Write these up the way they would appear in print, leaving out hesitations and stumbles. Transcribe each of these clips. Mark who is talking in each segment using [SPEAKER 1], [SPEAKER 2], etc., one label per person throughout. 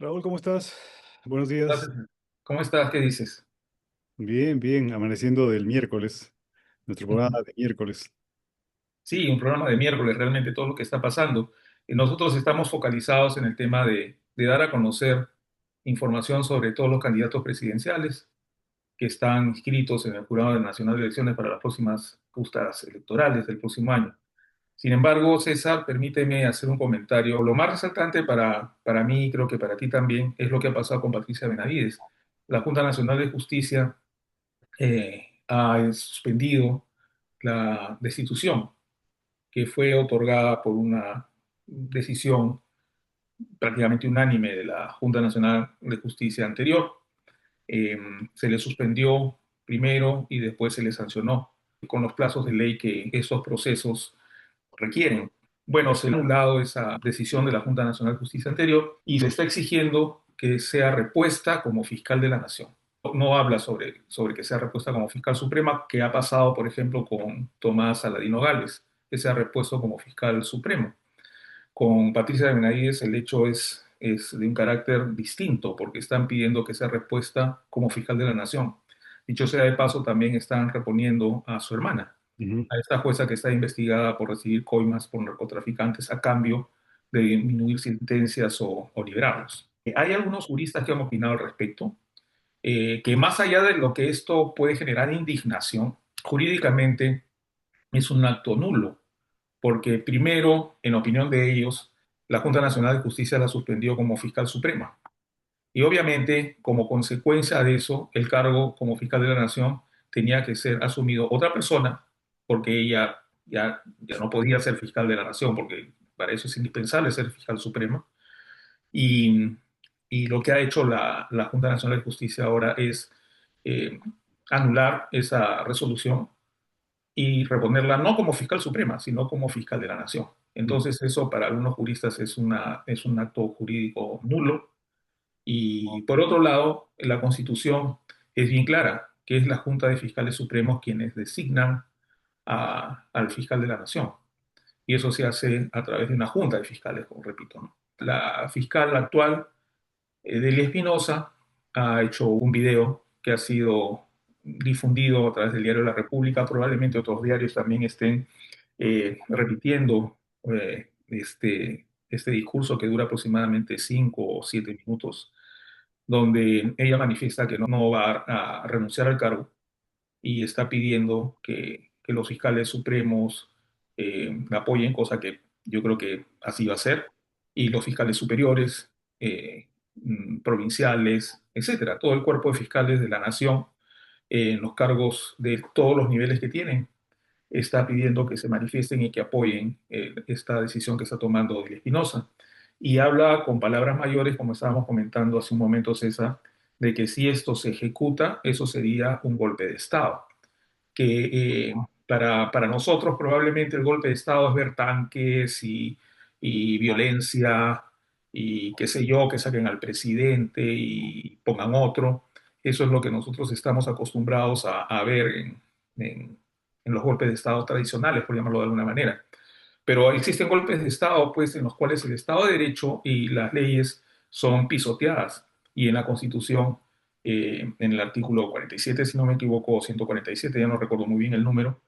[SPEAKER 1] Raúl, ¿cómo estás? Buenos días.
[SPEAKER 2] ¿Cómo estás? ¿Qué dices?
[SPEAKER 1] Bien, bien, amaneciendo del miércoles, nuestro
[SPEAKER 2] Ujú.
[SPEAKER 1] programa de miércoles.
[SPEAKER 2] Sí, un programa de miércoles, realmente todo lo que está pasando. Y nosotros estamos focalizados en el tema de dar a conocer información sobre todos los candidatos presidenciales que están inscritos en el Jurado Nacional de Elecciones para las próximas justas electorales del próximo año. Sin embargo, César, permíteme hacer un comentario. Lo más resaltante para mí, creo que para ti también, es lo que ha pasado con Patricia Benavides. La Junta Nacional de Justicia ha suspendido la destitución que fue otorgada por una decisión prácticamente unánime de la Junta Nacional de Justicia anterior. Eh, Se le suspendió primero y después se le sancionó con los plazos de ley que esos procesos requieren. Bueno, se le ha anulado esa decisión de la Junta Nacional de Justicia anterior y se está exigiendo que sea repuesta como fiscal de la Nación. No habla sobre que sea repuesta como fiscal suprema, que ha pasado, por ejemplo, con Tomás Aladino Gálvez, que se ha repuesto como fiscal supremo. Con Patricia de Benavides el hecho es de un carácter distinto, porque están pidiendo que sea repuesta como fiscal de la Nación. Dicho sea de paso, también están reponiendo a su hermana,
[SPEAKER 1] Ujú.
[SPEAKER 2] a esta jueza que está investigada por recibir coimas por narcotraficantes a cambio de disminuir sentencias o liberarlos. Hay algunos juristas que han opinado al respecto, que más allá de lo que esto puede generar indignación, jurídicamente es un acto nulo, porque primero, en opinión de ellos, la Junta Nacional de Justicia la suspendió como fiscal suprema. Y obviamente, como consecuencia de eso, el cargo como fiscal de la Nación tenía que ser asumido otra persona, porque ella ya no podía ser fiscal de la Nación, porque para eso es indispensable ser fiscal suprema. Y, y lo que ha hecho la Junta Nacional de Justicia ahora es eh, anular esa resolución y reponerla no como fiscal suprema, sino como fiscal de la Nación. Entonces, eso para algunos juristas es un acto jurídico nulo. Y por otro lado, la Constitución es bien clara, que es la Junta de Fiscales Supremos quienes designan al fiscal de la Nación. Y eso se hace a través de una junta de fiscales, como repito, ¿no? La fiscal actual, Delia Espinosa, ha hecho un video que ha sido difundido a través del diario La República. Probablemente otros diarios también estén repitiendo este discurso que dura aproximadamente 5 o 7 minutos, donde ella manifiesta que no va a renunciar al cargo y está pidiendo que los fiscales supremos la apoyen, cosa que yo creo que así va a ser, y los fiscales superiores, provinciales, etcétera, todo el cuerpo de fiscales de la nación, en los cargos de todos los niveles que tienen, está pidiendo que se manifiesten y que apoyen esta decisión que está tomando de Espinosa. Y habla con palabras mayores, como estábamos comentando hace un momento, César, de que si esto se ejecuta, eso sería un golpe de Estado. Que para nosotros probablemente el golpe de Estado es ver tanques y violencia y qué sé yo, que saquen al presidente y pongan otro. Eso es lo que nosotros estamos acostumbrados a ver en, en los golpes de Estado tradicionales, por llamarlo de alguna manera. Pero existen golpes de Estado, pues, en los cuales el Estado de Derecho y las leyes son pisoteadas. Y en la Constitución, en el artículo 47, si no me equivoco, o 147, ya no recuerdo muy bien el número,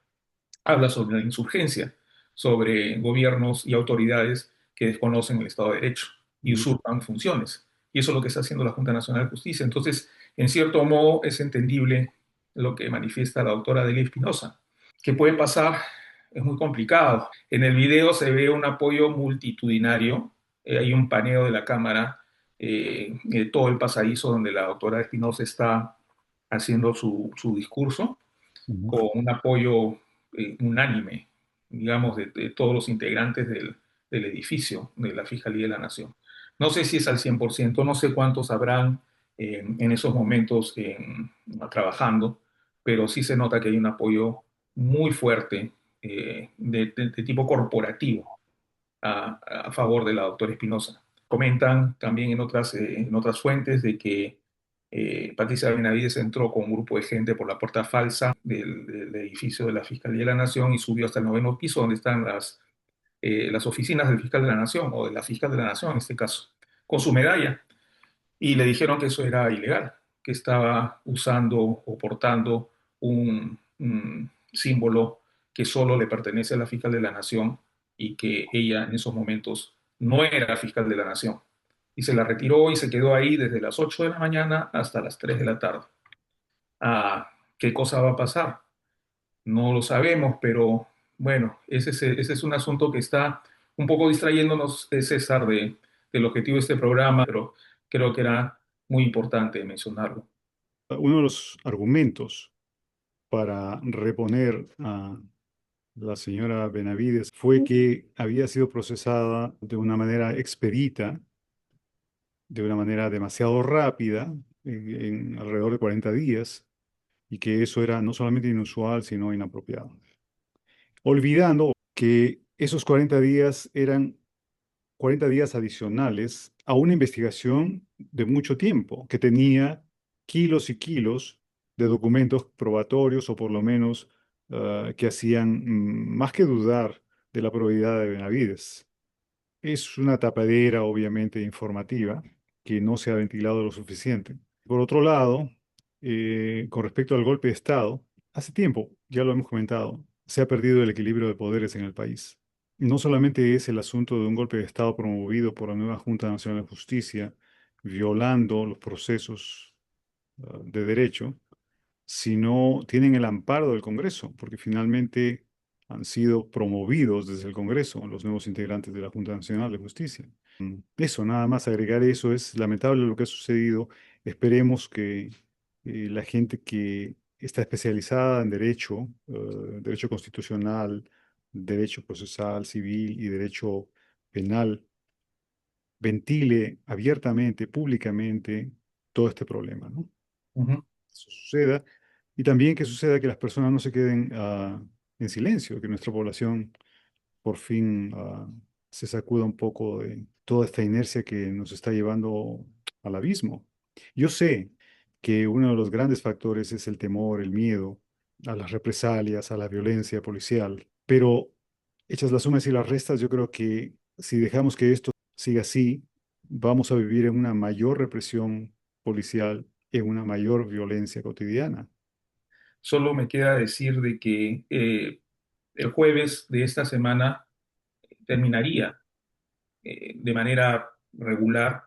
[SPEAKER 2] habla sobre la insurgencia, sobre gobiernos y autoridades que desconocen el Estado de Derecho y
[SPEAKER 1] Ujú.
[SPEAKER 2] usurpan funciones. Y eso es lo que está haciendo la Junta Nacional de Justicia. Entonces, en cierto modo, es entendible lo que manifiesta la doctora Delia Espinosa. ¿Qué puede pasar? Es muy complicado. En el video se ve un apoyo multitudinario. Hay un paneo de la cámara, todo el pasadizo donde la doctora Espinosa está haciendo su discurso,
[SPEAKER 1] Ujú.
[SPEAKER 2] con un apoyo unánime, digamos, de todos los integrantes del edificio de la Fiscalía de la Nación. No sé si es al 100%, no sé cuántos habrán en esos momentos trabajando, pero sí se nota que hay un apoyo muy fuerte de tipo corporativo a favor de la doctora Espinosa. Comentan también en otras fuentes de que Patricia Benavides entró con un grupo de gente por la puerta falsa del edificio de la Fiscalía de la Nación y subió hasta el noveno piso donde están las oficinas del fiscal de la Nación o de la fiscal de la Nación en este caso, con su medalla. y le dijeron que eso era ilegal, que estaba usando o portando un símbolo que solo le pertenece a la fiscal de la nación y que ella en esos momentos no era fiscal de la nación. Y se la retiró y se quedó ahí desde las 8 de la mañana hasta las 3 de la tarde. Ah, ¿qué cosa va a pasar? No lo sabemos, pero bueno, ese es un asunto que está un poco distrayéndonos, César, del objetivo de este programa, pero creo que era muy importante mencionarlo.
[SPEAKER 1] Uno de los argumentos para reponer a la señora Benavides fue que había sido procesada de una manera expedita, de una manera demasiado rápida, en alrededor de 40 días, y que eso era no solamente inusual, sino inapropiado. Olvidando que esos 40 días eran 40 días adicionales a una investigación de mucho tiempo, que tenía kilos y kilos de documentos probatorios o por lo menos que hacían más que dudar de la probidad de Benavides. Es una tapadera obviamente informativa que no se ha ventilado lo suficiente. Por otro lado, con respecto al golpe de Estado, hace tiempo, ya lo hemos comentado, se ha perdido el equilibrio de poderes en el país. No solamente es el asunto de un golpe de Estado promovido por la nueva Junta Nacional de Justicia, violando los procesos de derecho, sino tienen el amparo del Congreso, porque finalmente han sido promovidos desde el Congreso los nuevos integrantes de la Junta Nacional de Justicia. Eso, nada más agregar eso, es lamentable lo que ha sucedido. Esperemos que la gente que está especializada en derecho, derecho constitucional, derecho procesal, civil y derecho penal, ventile abiertamente, públicamente, todo este problema, ¿no?
[SPEAKER 2] Ujú.
[SPEAKER 1] Eso suceda. Y también que suceda que las personas no se queden en silencio, que nuestra población por fin se sacuda un poco de toda esta inercia que nos está llevando al abismo. Yo sé que uno de los grandes factores es el temor, el miedo a las represalias, a la violencia policial, pero hechas las sumas y las restas, yo creo que si dejamos que esto siga así, vamos a vivir en una mayor represión policial, en una mayor violencia cotidiana.
[SPEAKER 2] Solo me queda decir de que el jueves de esta semana terminaría de manera regular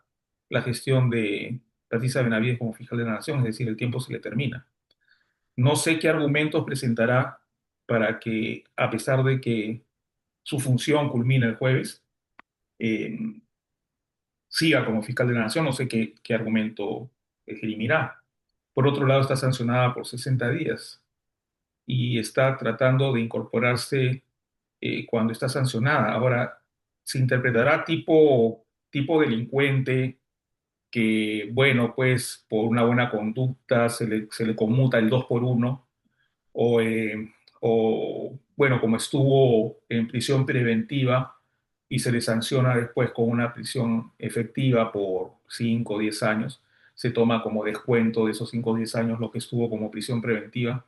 [SPEAKER 2] la gestión de Patricia Benavides como fiscal de la Nación, es decir, el tiempo se le termina. No sé qué argumentos presentará para que, a pesar de que su función culmina el jueves, eh, siga como fiscal de la Nación. No sé qué argumento esgrimirá. Por otro lado, está sancionada por 60 días y está tratando de incorporarse cuando está sancionada. Ahora, se interpretará tipo delincuente que, bueno, pues por una buena conducta se le conmuta el 2 por uno o, bueno, como estuvo en prisión preventiva y se le sanciona después con una prisión efectiva por 5 o 10 años, se toma como descuento de esos 5 o 10 años lo que estuvo como prisión preventiva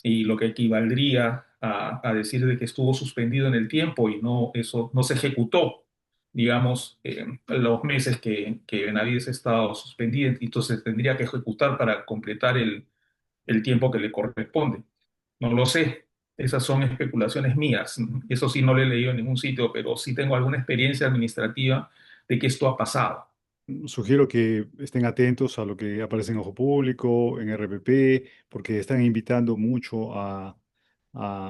[SPEAKER 2] y lo que equivaldría a decir de que estuvo suspendido en el tiempo y no, eso no se ejecutó, digamos, los meses que Benavides ha estado suspendido, entonces tendría que ejecutar para completar el tiempo que le corresponde. No lo sé, esas son especulaciones mías. Eso sí no lo he leído en ningún sitio, pero sí tengo alguna experiencia administrativa de que esto ha pasado.
[SPEAKER 1] Sugiero que estén atentos a lo que aparece en Ojo Público, en RPP, porque están invitando mucho a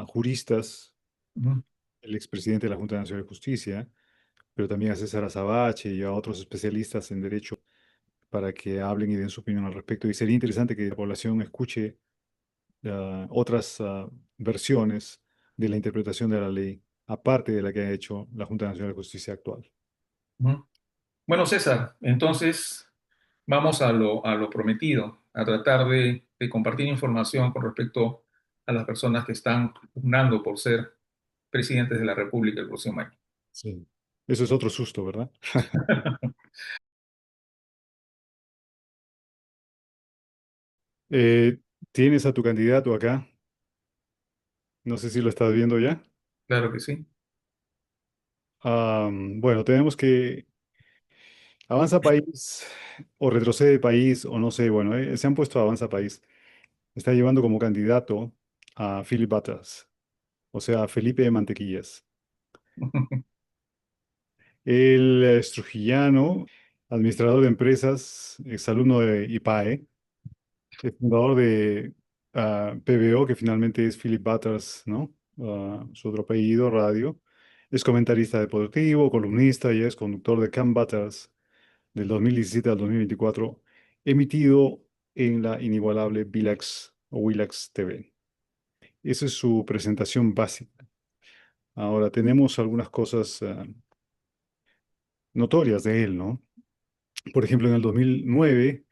[SPEAKER 1] juristas,
[SPEAKER 2] Ujú,
[SPEAKER 1] el expresidente de la Junta Nacional de Justicia, pero también a César Azabache y a otros especialistas en derecho para que hablen y den su opinión al respecto. Y sería interesante que la población escuche otras versiones de la interpretación de la ley, aparte de la que ha hecho la Junta Nacional de Justicia actual.
[SPEAKER 2] ujú. Bueno, César, entonces vamos a lo prometido, a tratar de compartir información con respecto a las personas que están pugnando por ser presidentes de la República el próximo año.
[SPEAKER 1] Sí. Eso es otro susto, ¿verdad? Eh, ¿Tienes a tu candidato acá? No sé si lo estás viendo ya.
[SPEAKER 2] Claro que sí.
[SPEAKER 1] Bueno, tenemos Avanza País o retrocede País o no sé, bueno, se han puesto a Avanza País. Está llevando como candidato a Philip Butters, o sea, Felipe de Mantequillas. El trujillano, administrador de empresas, exalumno de IPAE, el fundador de PBO, que finalmente es Philip Butters, ¿no? Su otro apellido, radio. Es comentarista deportivo, columnista y es conductor de Camp Butters del 2017 al 2024, emitido en la inigualable Vilax o Willax TV. Esa es su presentación básica. Ahora tenemos algunas cosas notorias de él, ¿no? Por ejemplo, en el 2009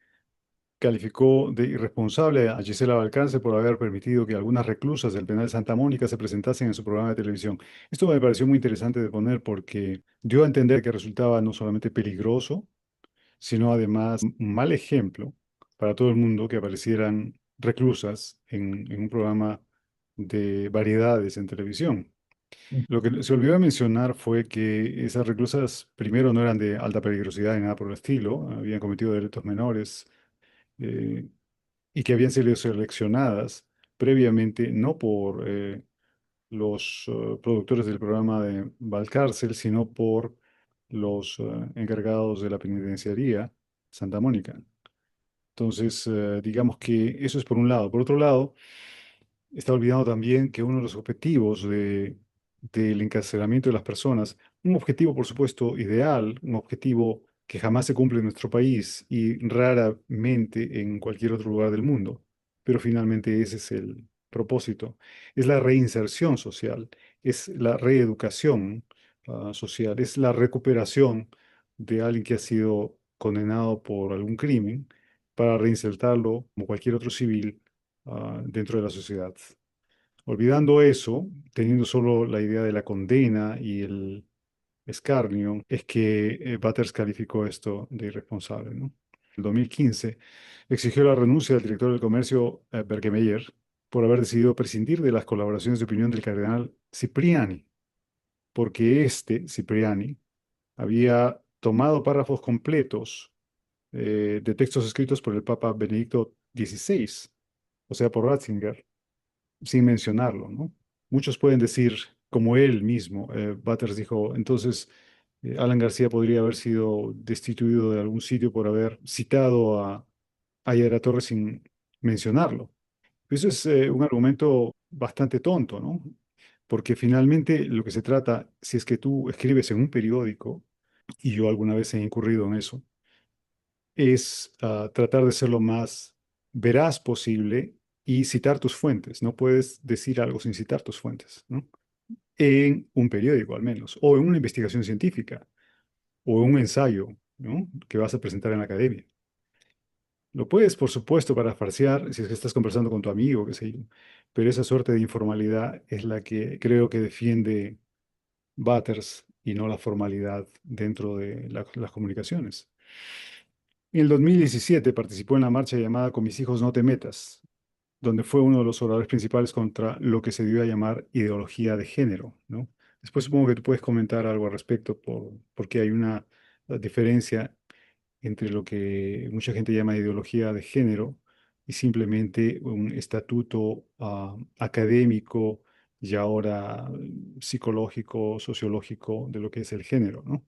[SPEAKER 1] calificó de irresponsable a Gisela Valcárcel por haber permitido que algunas reclusas del penal de Santa Mónica se presentasen en su programa de televisión. Esto me pareció muy interesante de poner porque dio a entender que resultaba no solamente peligroso, sino además un mal ejemplo para todo el mundo que aparecieran reclusas en un programa de variedades en televisión. Lo que se olvidó de mencionar fue que esas reclusas primero no eran de alta peligrosidad ni nada por el estilo, habían cometido delitos menores, eh, y que habían sido seleccionadas previamente no por los productores del programa de Valcárcel, sino por los encargados de la penitenciaría Santa Mónica. Entonces, digamos que eso es por un lado. Por otro lado, está olvidando también que uno de los objetivos del encarcelamiento de las personas, un objetivo por supuesto ideal, un objetivo que jamás se cumple en nuestro país y raramente en cualquier otro lugar del mundo, pero finalmente ese es el propósito, es la reinserción social, es la reeducación social, es la recuperación de alguien que ha sido condenado por algún crimen para reinsertarlo como cualquier otro civil dentro de la sociedad. Olvidando eso, teniendo solo la idea de la condena y el escarnio, es que Butters calificó esto de irresponsable, ¿no? En el 2015 exigió la renuncia del director del comercio, Bergemeyer, por haber decidido prescindir de las colaboraciones de opinión del cardenal Cipriani, porque este, Cipriani, había tomado párrafos completos de textos escritos por el Papa Benedicto XVI, o sea, por Ratzinger, sin mencionarlo, ¿no? Muchos pueden decir, como él mismo, Butters dijo, entonces Alan García podría haber sido destituido de algún sitio por haber citado a Yara Torres sin mencionarlo. Eso es un argumento bastante tonto, ¿no? Porque finalmente lo que se trata, si es que tú escribes en un periódico, y yo alguna vez he incurrido en eso, es tratar de ser lo más veraz posible y citar tus fuentes. No puedes decir algo sin citar tus fuentes, ¿no? En un periódico al menos, o en una investigación científica, o en un ensayo, ¿no? Que vas a presentar en la academia. Lo puedes, por supuesto, para farsear si es que estás conversando con tu amigo, qué sé yo, pero esa suerte de informalidad es la que creo que defiende Butters y no la formalidad dentro de las comunicaciones. En el 2017 participó en la marcha llamada Con mis hijos no te metas, donde fue uno de los oradores principales contra lo que se dio a llamar ideología de género, ¿no? Después supongo que tú puedes comentar algo al respecto porque hay una diferencia entre lo que mucha gente llama ideología de género y simplemente un estatuto académico y ahora psicológico, sociológico de lo que es el género, ¿no?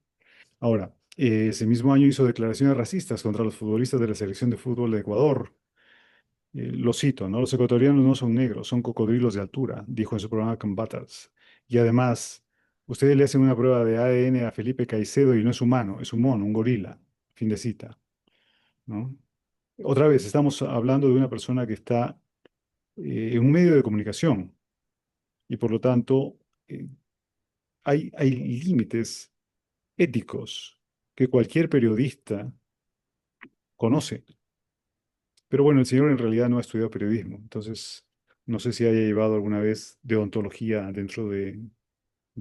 [SPEAKER 1] Ahora, ese mismo año hizo declaraciones racistas contra los futbolistas de la selección de fútbol de Ecuador. Lo cito, ¿no? Los ecuatorianos no son negros, son cocodrilos de altura, dijo en su programa Combatants. Y además, ustedes le hacen una prueba de ADN a Felipe Caicedo y no es humano, es un mono, un gorila. Fin de cita, ¿no? Otra vez, estamos hablando de una persona que está en un medio de comunicación y por lo tanto eh, hay límites éticos que cualquier periodista conoce. Pero bueno, el señor en realidad no ha estudiado periodismo, entonces no sé si haya llevado alguna vez deontología dentro de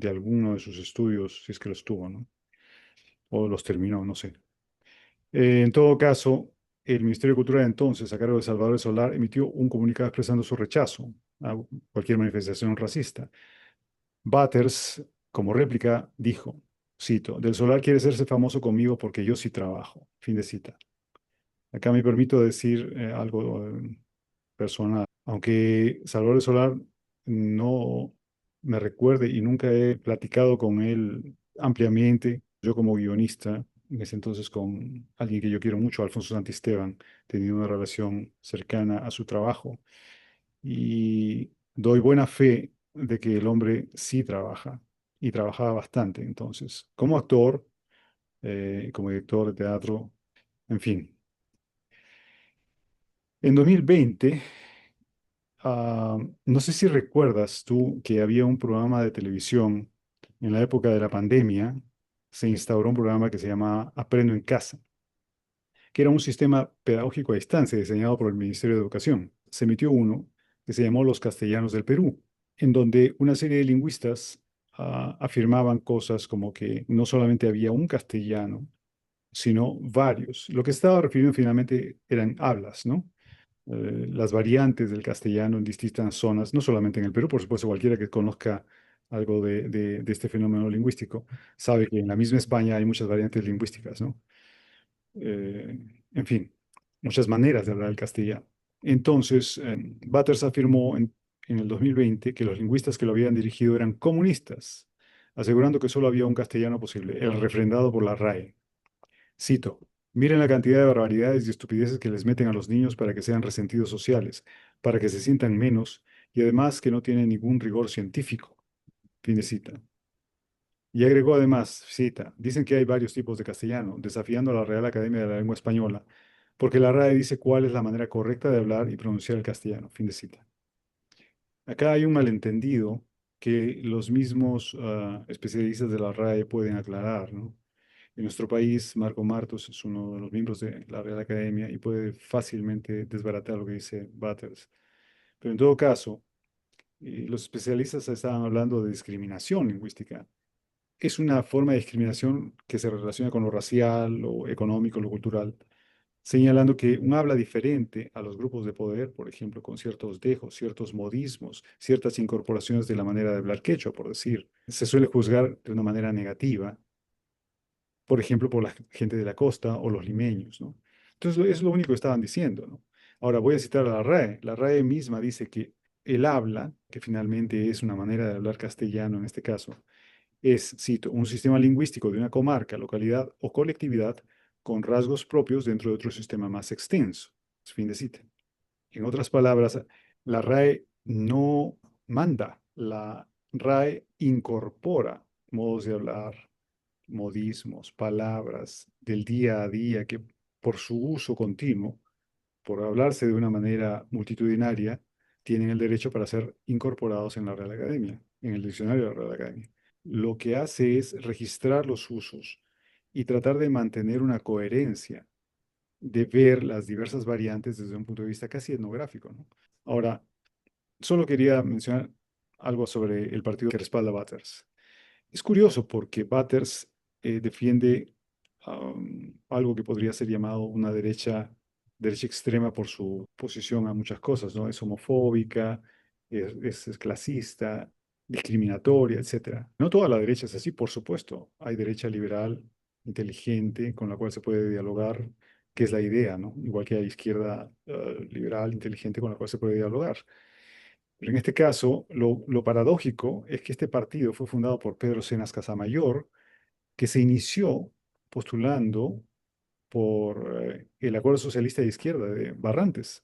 [SPEAKER 1] alguno de sus estudios, si es que los tuvo, ¿no? O los terminó, no sé. En todo caso, el Ministerio de Cultura de entonces, a cargo de Salvador Solar, emitió un comunicado expresando su rechazo a cualquier manifestación racista. Butters, como réplica, dijo, Cito, Del Solar quiere hacerse famoso conmigo porque yo sí trabajo. Fin de cita. Acá me permito decir algo personal. Aunque Salvador del Solar no me recuerde y nunca he platicado con él ampliamente, yo como guionista, en ese entonces con alguien que yo quiero mucho, Alfonso Santisteban, tenía una relación cercana a su trabajo y doy buena fe de que el hombre sí trabaja y trabajaba bastante entonces, como actor, como director de teatro, en fin. En 2020, no sé si recuerdas tú que había un programa de televisión en la época de la pandemia, se instauró un programa que se llamaba Aprendo en Casa, que era un sistema pedagógico a distancia diseñado por el Ministerio de Educación. Se emitió uno que se llamó Los Castellanos del Perú, en donde una serie de lingüistas afirmaban cosas como que no solamente había un castellano, sino varios. Lo que estaba refiriendo finalmente eran hablas, ¿no? Las variantes del castellano en distintas zonas, no solamente en el Perú, por supuesto, cualquiera que conozca algo de este fenómeno lingüístico sabe que en la misma España hay muchas variantes lingüísticas, ¿no? Eh, en fin, muchas maneras de hablar el castellano. Entonces, Butters afirmó en el 2020 que los lingüistas que lo habían dirigido eran comunistas, asegurando que solo había un castellano posible, el refrendado por la RAE. Cito, miren la cantidad de barbaridades y estupideces que les meten a los niños para que sean resentidos sociales, para que se sientan menos y además que no tienen ningún rigor científico. Fin de cita. Y agregó además, cita, dicen que hay varios tipos de castellano, desafiando a la Real Academia de la Lengua Española, porque la RAE dice cuál es la manera correcta de hablar y pronunciar el castellano. Fin de cita. Acá hay un malentendido que los mismos especialistas de la RAE pueden aclarar, ¿no? En nuestro país, Marco Martos es uno de los miembros de la Real Academia y puede fácilmente desbaratar lo que dice Butters. Pero en todo caso, los especialistas estaban hablando de discriminación lingüística. Es una forma de discriminación que se relaciona con lo racial, lo económico, lo cultural, señalando que un habla diferente a los grupos de poder, por ejemplo, con ciertos dejos, ciertos modismos, ciertas incorporaciones de la manera de hablar quechua, por decir, se suele juzgar de una manera negativa, por ejemplo, por la gente de la costa o los limeños, ¿no? Entonces, es lo único que estaban diciendo, ¿no? Ahora voy a citar a la RAE. La RAE misma dice que el habla, que finalmente es una manera de hablar castellano en este caso, es, cito, un sistema lingüístico de una comarca, localidad o colectividad con rasgos propios dentro de otro sistema más extenso. Fin de cita. En otras palabras, la RAE no manda, la RAE incorpora modos de hablar, modismos, palabras del día a día que por su uso continuo, por hablarse de una manera multitudinaria, tienen el derecho para ser incorporados en la Real Academia, en el diccionario de la Real Academia. Lo que hace es registrar los usos y tratar de mantener una coherencia, de ver las diversas variantes desde un punto de vista casi etnográfico, ¿no? Ahora, solo quería mencionar algo sobre el partido que respalda a Butters. Es curioso porque Butters defiende algo que podría ser llamado una derecha extrema por su posición a muchas cosas, ¿no? Es homofóbica, es clasista, discriminatoria, etcétera. No toda la derecha es así, por supuesto. Hay derecha liberal, inteligente, con la cual se puede dialogar, que es la idea, ¿no? Igual que hay izquierda liberal, inteligente, con la cual se puede dialogar. Pero en este caso, lo paradójico es que este partido fue fundado por Pedro Cenas Casamayor, que se inició postulando por el Acuerdo Socialista de Izquierda de Barrantes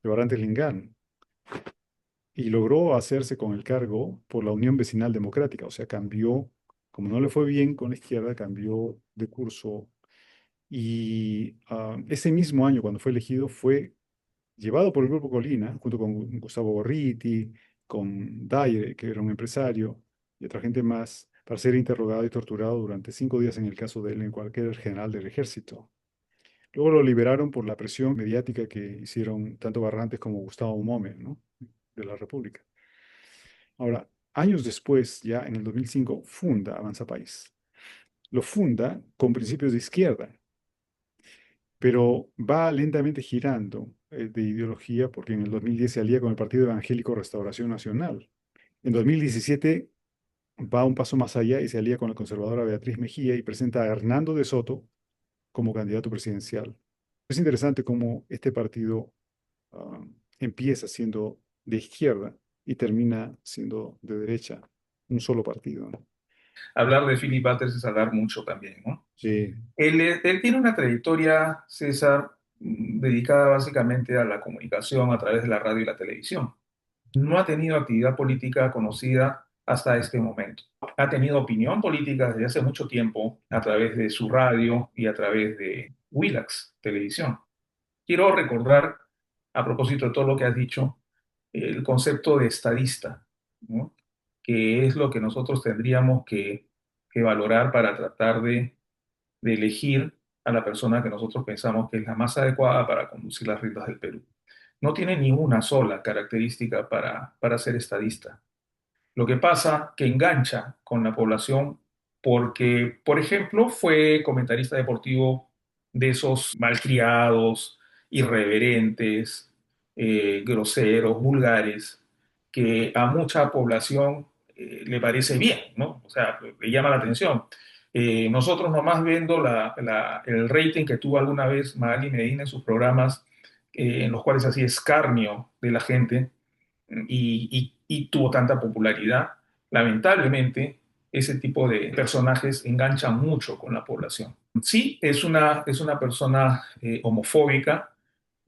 [SPEAKER 1] Lingán, y logró hacerse con el cargo por la Unión Vecinal Democrática, o sea, cambió, como no le fue bien con la izquierda, cambió de curso y ese mismo año, cuando fue elegido, fue llevado por el Grupo Colina, junto con Gustavo Gorriti, con Daire, que era un empresario, y otra gente más, para ser interrogado y torturado durante 5 días en el caso de él, en cualquier general del ejército. Luego lo liberaron por la presión mediática que hicieron tanto Barrantes como Gustavo Mome, ¿no? De la República. Ahora, años después, ya en el 2005, funda Avanza País. Lo funda con principios de izquierda, pero va lentamente girando de ideología porque en el 2010 se alía con el Partido Evangélico Restauración Nacional. En 2017 va un paso más allá y se alía con la conservadora Beatriz Mejía y presenta a Hernando de Soto como candidato presidencial. Es interesante cómo este partido ah, empieza siendo de izquierda y termina siendo de derecha, un solo partido, ¿no?
[SPEAKER 2] Hablar de Philip Butters es hablar mucho también, ¿no?
[SPEAKER 1] Sí,
[SPEAKER 2] Él tiene una trayectoria, César, dedicada básicamente a la comunicación a través de la radio y la televisión. No ha tenido actividad política conocida hasta este momento. Ha tenido opinión política desde hace mucho tiempo a través de su radio y a través de Willax Televisión. Quiero recordar, a propósito de todo lo que has dicho, el concepto de estadista, ¿no? Que es lo que nosotros tendríamos que valorar para tratar de elegir a la persona que nosotros pensamos que es la más adecuada para conducir las riendas del Perú. No tiene ni una sola característica para ser estadista. Lo que pasa que engancha con la población porque, por ejemplo, fue comentarista deportivo de esos malcriados, irreverentes, groseros, vulgares, que a mucha población le parece bien, ¿no? O sea, le llama la atención. Nosotros nomás viendo el rating que tuvo alguna vez Magali Medina en sus programas, en los cuales hacía escarnio de la gente, y tuvo tanta popularidad. Lamentablemente, ese tipo de personajes enganchan mucho con la población. Sí, es una persona homofóbica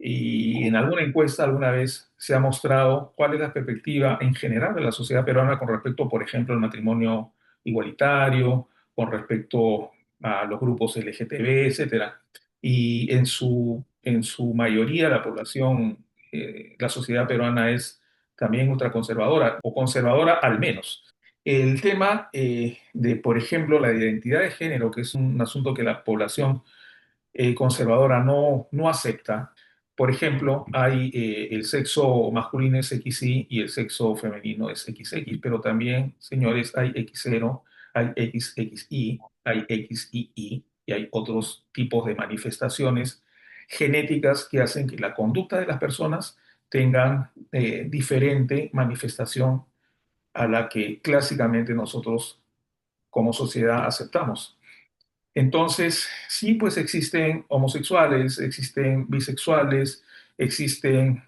[SPEAKER 2] y en alguna encuesta alguna vez se ha mostrado cuál es la perspectiva en general de la sociedad peruana con respecto, por ejemplo, al matrimonio igualitario, con respecto a los grupos LGTB, etcétera. Y en su mayoría la población, la sociedad peruana es también ultraconservadora, o conservadora al menos. El tema de, por ejemplo, la identidad de género, que es un asunto que la población conservadora no acepta. Por ejemplo, hay el sexo masculino es XY y el sexo femenino es XX, pero también, señores, hay X0, hay XXI, hay XII y hay otros tipos de manifestaciones genéticas que hacen que la conducta de las personas tengan diferente manifestación a la que clásicamente nosotros como sociedad aceptamos. Entonces, sí, pues existen homosexuales, existen bisexuales, existen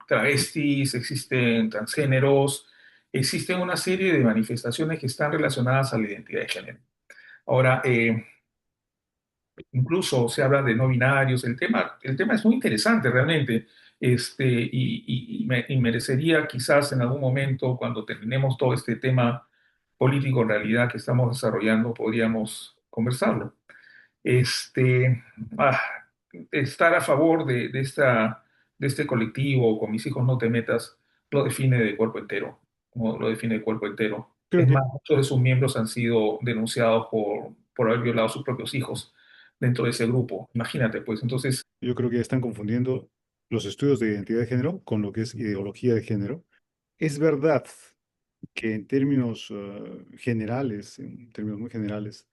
[SPEAKER 2] travestis, existen transgéneros, existen una serie de manifestaciones que están relacionadas a la identidad de género. Ahora, incluso se habla de no binarios, el tema es muy interesante realmente, y merecería quizás en algún momento, cuando terminemos todo este tema político en realidad que estamos desarrollando, podríamos conversarlo. este, ah, Estar a favor de este colectivo, con mis hijos no te metas, lo define de cuerpo entero, como lo define de cuerpo entero.
[SPEAKER 1] creo
[SPEAKER 2] Es
[SPEAKER 1] que,
[SPEAKER 2] más, muchos de sus miembros han sido denunciados por haber violado a sus propios hijos dentro de ese grupo. Imagínate, pues, entonces,
[SPEAKER 1] yo creo que están confundiendo los estudios de identidad de género con lo que es ideología de género. Es verdad que en términos generales, en términos muy generales,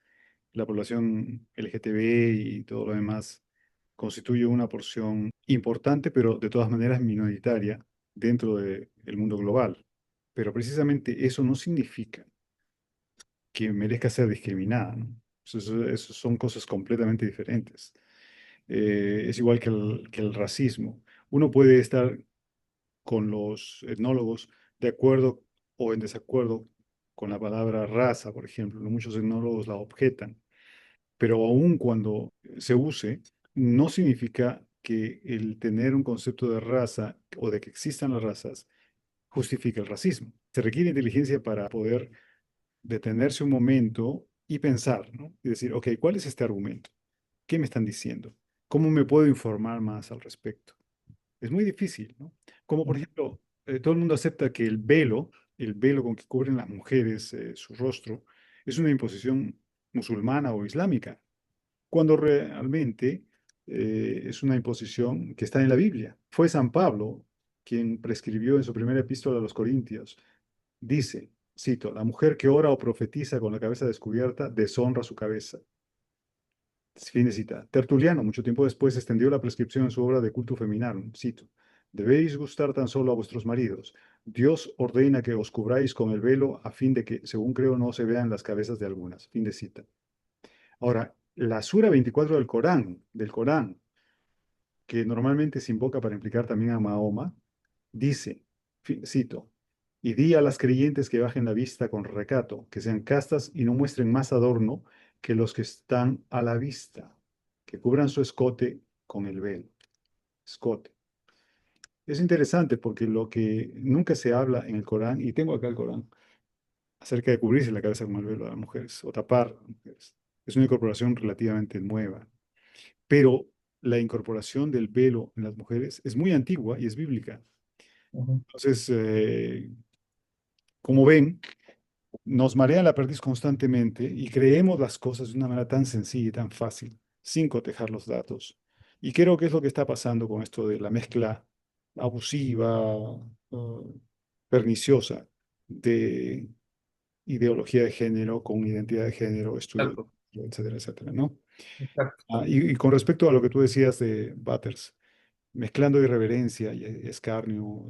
[SPEAKER 1] la población LGTB y todo lo demás constituye una porción importante, pero de todas maneras minoritaria dentro del mundo global. Pero precisamente eso no significa que merezca ser discriminada, ¿no? Eso son cosas completamente diferentes. Es igual que el racismo. Uno puede estar con los etnólogos de acuerdo o en desacuerdo con la palabra raza, por ejemplo, ¿no? Muchos etnólogos la objetan, pero aun cuando se use, no significa que el tener un concepto de raza o de que existan las razas justifica el racismo. Se requiere inteligencia para poder detenerse un momento y pensar, ¿no? Y decir, ok, ¿cuál es este argumento? ¿Qué me están diciendo? ¿Cómo me puedo informar más al respecto? Es muy difícil, ¿no? Como por ejemplo, todo el mundo acepta que el velo con que cubren las mujeres su rostro, es una imposición musulmana o islámica, cuando realmente es una imposición que está en la Biblia. Fue San Pablo quien prescribió en su primera epístola a los Corintios. Dice, cito, la mujer que ora o profetiza con la cabeza descubierta deshonra su cabeza. Fin de cita. Tertuliano, mucho tiempo después, extendió la prescripción en su obra de culto feminarum. Cito, debéis gustar tan solo a vuestros maridos, Dios ordena que os cubráis con el velo a fin de que, según creo, no se vean las cabezas de algunas. Fin de cita. Ahora, la Sura 24 del Corán, que normalmente se invoca para implicar también a Mahoma, dice, cito, y di a las creyentes que bajen la vista con recato, que sean castas y no muestren más adorno que los que están a la vista, que cubran su escote con el velo. Escote. Es interesante porque lo que nunca se habla en el Corán, y tengo acá el Corán, acerca de cubrirse la cabeza con el velo a las mujeres o tapar a las mujeres. Es una incorporación relativamente nueva, pero la incorporación del velo en las mujeres es muy antigua y es bíblica.
[SPEAKER 2] Ujú.
[SPEAKER 1] Entonces, como ven, nos marea la perdiz constantemente y creemos las cosas de una manera tan sencilla y tan fácil, sin cotejar los datos. Y creo que es lo que está pasando con esto de la mezcla abusiva, perniciosa de ideología de género con identidad de género, estudio,
[SPEAKER 2] Exacto,
[SPEAKER 1] etcétera, etcétera, ¿no?
[SPEAKER 2] exacto.
[SPEAKER 1] Y con respecto a lo que tú decías de Butters, mezclando irreverencia y escarnio,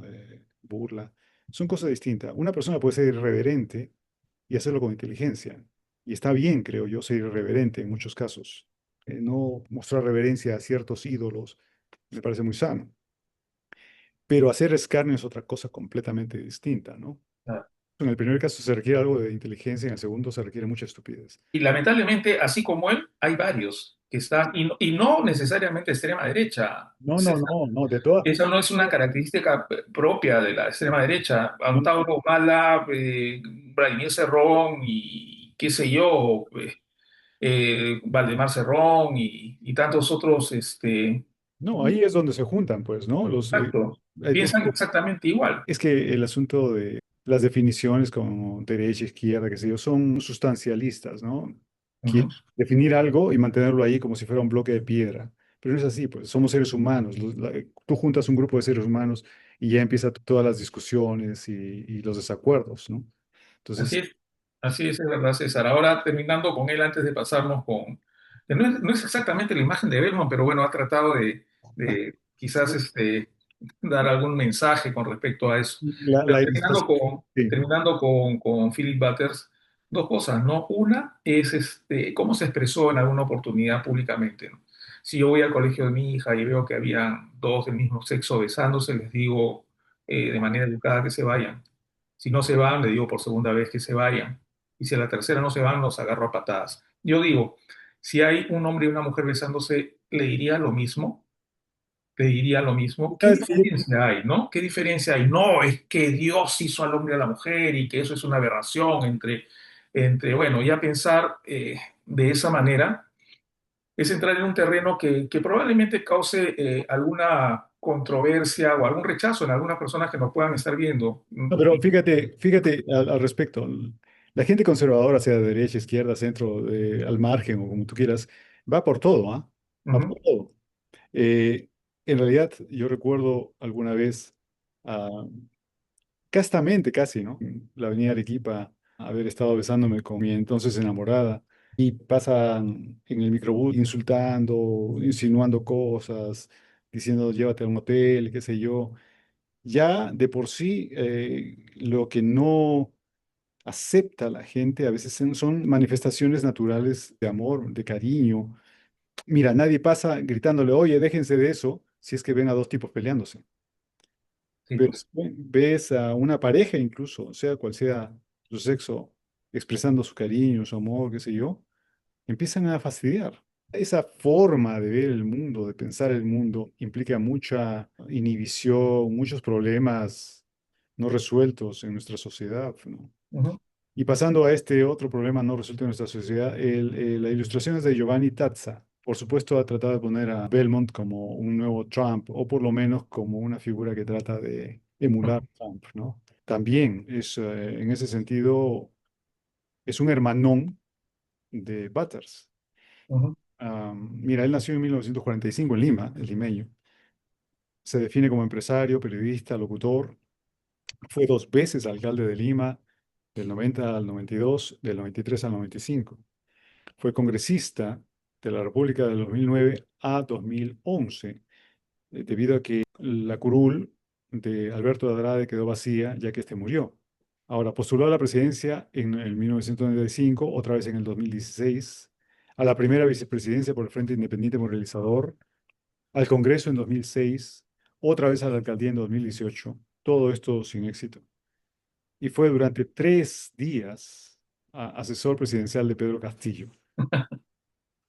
[SPEAKER 1] burla, son cosas distintas. Una persona puede ser irreverente y hacerlo con inteligencia. Y está bien, creo yo, ser irreverente en muchos casos. No mostrar reverencia a ciertos ídolos me parece muy sano. Pero hacer escarnio es otra cosa completamente distinta, ¿no?
[SPEAKER 2] Ah.
[SPEAKER 1] En el primer caso se requiere algo de inteligencia, en el segundo se requiere mucha estupidez.
[SPEAKER 2] Y lamentablemente, así como él, hay varios que están, y no necesariamente extrema derecha,
[SPEAKER 1] No, no,
[SPEAKER 2] César.
[SPEAKER 1] no, no, de todas.
[SPEAKER 2] Esa no es una característica propia de la extrema derecha.
[SPEAKER 1] No,
[SPEAKER 2] Antauro Mala, Vladimir Cerrón y qué sé yo, Valdemar Cerrón y tantos otros,
[SPEAKER 1] no, ahí es donde se juntan, pues, ¿no?
[SPEAKER 2] exacto,
[SPEAKER 1] Es
[SPEAKER 2] piensan
[SPEAKER 1] que,
[SPEAKER 2] exactamente igual.
[SPEAKER 1] es que el asunto de las definiciones como derecha, izquierda, qué sé yo, son sustancialistas, ¿no?
[SPEAKER 2] Ujú.
[SPEAKER 1] Quieren definir algo y mantenerlo ahí como si fuera un bloque de piedra. Pero no es así, pues, somos seres humanos. Tú juntas un grupo de seres humanos y ya empiezan todas las discusiones y los desacuerdos, ¿no?
[SPEAKER 2] Así
[SPEAKER 1] Entonces,
[SPEAKER 2] es, así es verdad, César. Ahora, terminando con él, antes de pasarnos con, que no es exactamente la imagen de Belmont, pero bueno, ha tratado de quizás dar algún mensaje con respecto a eso. Pero
[SPEAKER 1] la ilustración, sí.
[SPEAKER 2] terminando con Philip Butters, dos cosas, ¿no? Una es cómo se expresó en alguna oportunidad públicamente, ¿no? Si yo voy al colegio de mi hija y veo que habían dos del mismo sexo besándose, les digo de manera educada que se vayan. Si no se van, le digo por segunda vez que se vayan. Y si a la tercera no se van, los agarro a patadas. Yo digo, si hay un hombre y una mujer besándose, ¿le diría lo mismo? ¿Le diría lo mismo? ¿Qué
[SPEAKER 1] ¿Sabes qué?
[SPEAKER 2] diferencia hay, no? ¿Qué diferencia hay? No, es que Dios hizo al hombre y a la mujer y que eso es una aberración bueno, ya pensar de esa manera es entrar en un terreno que probablemente cause alguna controversia o algún rechazo en algunas personas que nos puedan estar viendo.
[SPEAKER 1] No, pero fíjate al respecto. La gente conservadora, sea de derecha, izquierda, centro, al margen o como tú quieras, va por todo, ¿ah? Va
[SPEAKER 2] Ujú,
[SPEAKER 1] por todo. Eh, en realidad, yo recuerdo alguna vez, ah, castamente casi, ¿no? En la avenida Arequipa, haber estado besándome con mi entonces enamorada y pasan en el microbús insultando, insinuando cosas, diciendo llévate a un hotel, qué sé yo. Ya de por sí, lo que no acepta la gente a veces son manifestaciones naturales de amor, de cariño. Mira, nadie pasa gritándole, oye, déjense de eso, si es que ven a dos tipos peleándose.
[SPEAKER 2] sí, pues.
[SPEAKER 1] Ves a una pareja incluso, sea cual sea su sexo, expresando su cariño, su amor, qué sé yo, empiezan a fastidiar. Esa forma de ver el mundo, de pensar el mundo, implica mucha inhibición, muchos problemas no resueltos en nuestra sociedad, ¿no?
[SPEAKER 2] Ujú,
[SPEAKER 1] Y pasando a este otro problema no resuelto en nuestra sociedad, la ilustración es de Giovanni Tazza. Por supuesto, ha tratado de poner a Belmont como un nuevo Trump, o por lo menos como una figura que trata de emular a Trump, ¿no? También es, en ese sentido, es un hermanón de Butters.
[SPEAKER 2] ujú,
[SPEAKER 1] Mira, él nació en 1945 en Lima, el limeño. Se define como empresario, periodista, locutor. Fue dos veces alcalde de Lima, del 90 al 92, del 93 al 95. Fue congresista de la República del 2009 a 2011, debido a que la curul de Alberto Andrade quedó vacía ya que este murió. Ahora, postuló a la presidencia en el 1995, otra vez en el 2016, a la primera vicepresidencia por el Frente Independiente Moralizador, al Congreso en 2006, otra vez a la alcaldía en 2018, todo esto sin éxito. Y fue durante 3 días asesor presidencial de Pedro Castillo.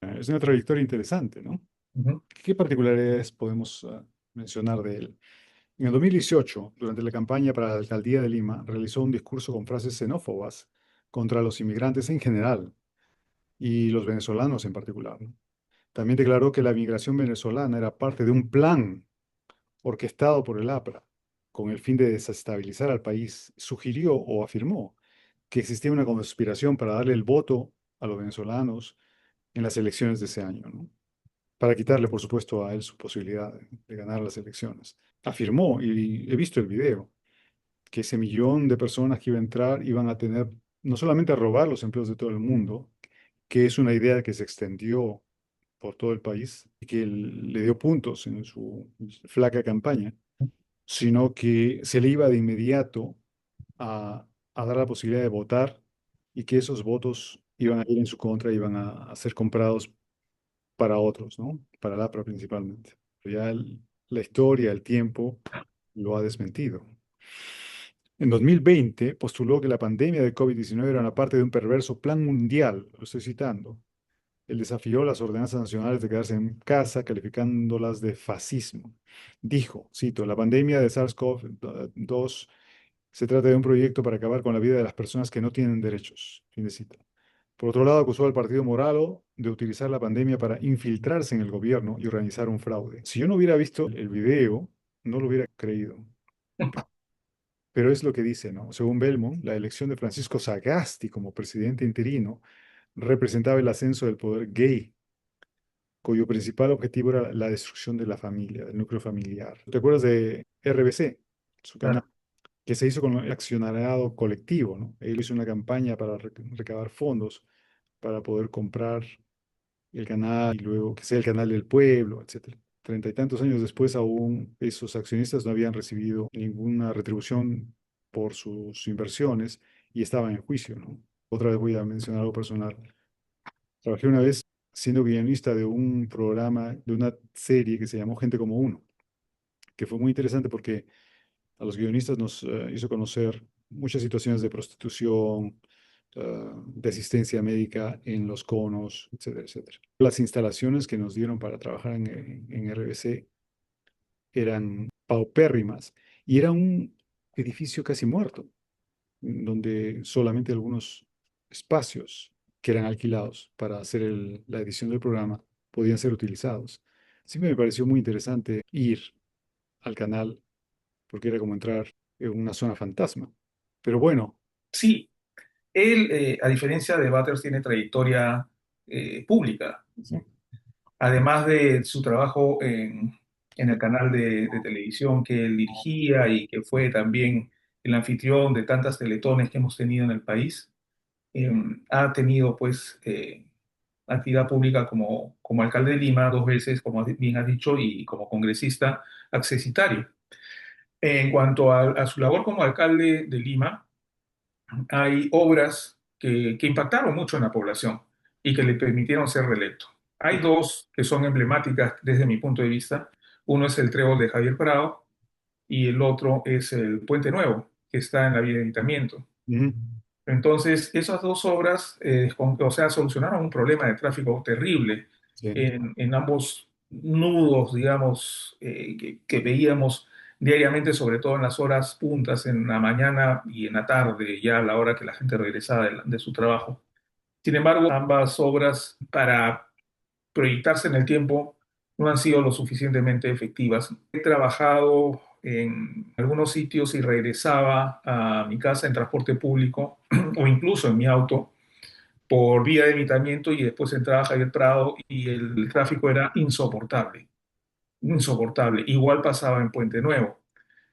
[SPEAKER 1] Es una trayectoria interesante, ¿no?
[SPEAKER 2] Ujú.
[SPEAKER 1] ¿Qué particularidades podemos mencionar de él? En el 2018, durante la campaña para la alcaldía de Lima, realizó un discurso con frases xenófobas contra los inmigrantes en general y los venezolanos en particular, ¿no? También declaró que la migración venezolana era parte de un plan orquestado por el APRA con el fin de desestabilizar al país. Sugirió o afirmó que existía una conspiración para darle el voto a los venezolanos en las elecciones de ese año, ¿no? Para quitarle, por supuesto, a él su posibilidad de ganar las elecciones. Afirmó, y he visto el video, que ese millón de personas que iba a entrar iban a tener, no solamente a robar los empleos de todo el mundo, que es una idea que se extendió por todo el país y que le dio puntos en su flaca campaña, sino que se le iba de inmediato a dar la posibilidad de votar y que esos votos iban a ir en su contra, iban a ser comprados para otros, ¿no? Para el APRA principalmente. Pero ya la historia, el tiempo, lo ha desmentido. En 2020 postuló que la pandemia de COVID-19 era una parte de un perverso plan mundial, lo estoy citando. Él desafió las ordenanzas nacionales de quedarse en casa, calificándolas de fascismo. Dijo, cito, la pandemia de SARS-CoV-2 se trata de un proyecto para acabar con la vida de las personas que no tienen derechos. Fin de cita. Por otro lado, acusó al partido Morado de utilizar la pandemia para infiltrarse en el gobierno y organizar un fraude. Si yo no hubiera visto el video, no lo hubiera creído. Pero es lo que dice, ¿no? Según Belmont, la elección de Francisco Sagasti como presidente interino representaba el ascenso del poder gay, cuyo principal objetivo era la destrucción de la familia, del núcleo familiar. ¿Te acuerdas de RBC, su canal,
[SPEAKER 2] Claro.
[SPEAKER 1] que se hizo con el accionariado colectivo, ¿no? Él hizo una campaña para recabar fondos para poder comprar el canal y luego que sea el canal del pueblo, etcétera. 30 y tantos años después, aún esos accionistas no habían recibido ninguna retribución por sus inversiones y estaban en juicio, ¿no? Otra vez voy a mencionar algo personal. Trabajé una vez siendo guionista de un programa, de una serie que se llamó Gente como Uno, que fue muy interesante porque a los guionistas nos hizo conocer muchas situaciones de prostitución, de asistencia médica en los conos, etcétera, etcétera. Las instalaciones que nos dieron para trabajar en RBC eran paupérrimas y era un edificio casi muerto, donde solamente algunos espacios que eran alquilados para hacer la edición del programa podían ser utilizados. Sí me pareció muy interesante ir al canal porque era como entrar en una zona fantasma. Pero bueno,
[SPEAKER 2] Sí, él, a diferencia de Butters, tiene trayectoria pública,
[SPEAKER 1] sí.
[SPEAKER 2] ¿no? Además de su trabajo en el canal de televisión que él dirigía y que fue también el anfitrión de tantas teletones que hemos tenido en el país, eh, ha tenido pues actividad pública como alcalde de Lima 2 veces, como bien has dicho, y como congresista accesitario. En cuanto a su labor como alcalde de Lima, hay obras que impactaron mucho en la población y que le permitieron ser reelecto. Hay dos que son emblemáticas desde mi punto de vista. Uno es el Trébol de Javier Prado y el otro es el Puente Nuevo, que está en la vía de Ayuntamiento.
[SPEAKER 1] Ujú.
[SPEAKER 2] Entonces, esas dos obras, o sea, solucionaron un problema de tráfico terrible
[SPEAKER 1] Sí.
[SPEAKER 2] en ambos nudos, digamos, que veíamos diariamente, sobre todo en las horas puntas, en la mañana y en la tarde, ya a la hora que la gente regresaba de su trabajo. Sin embargo, ambas obras, para proyectarse en el tiempo, no han sido lo suficientemente efectivas. He trabajado en algunos sitios y regresaba a mi casa en transporte público o incluso en mi auto por vía de evitamiento y después entraba a Javier Prado y el tráfico era insoportable, insoportable. Igual pasaba en Puente Nuevo.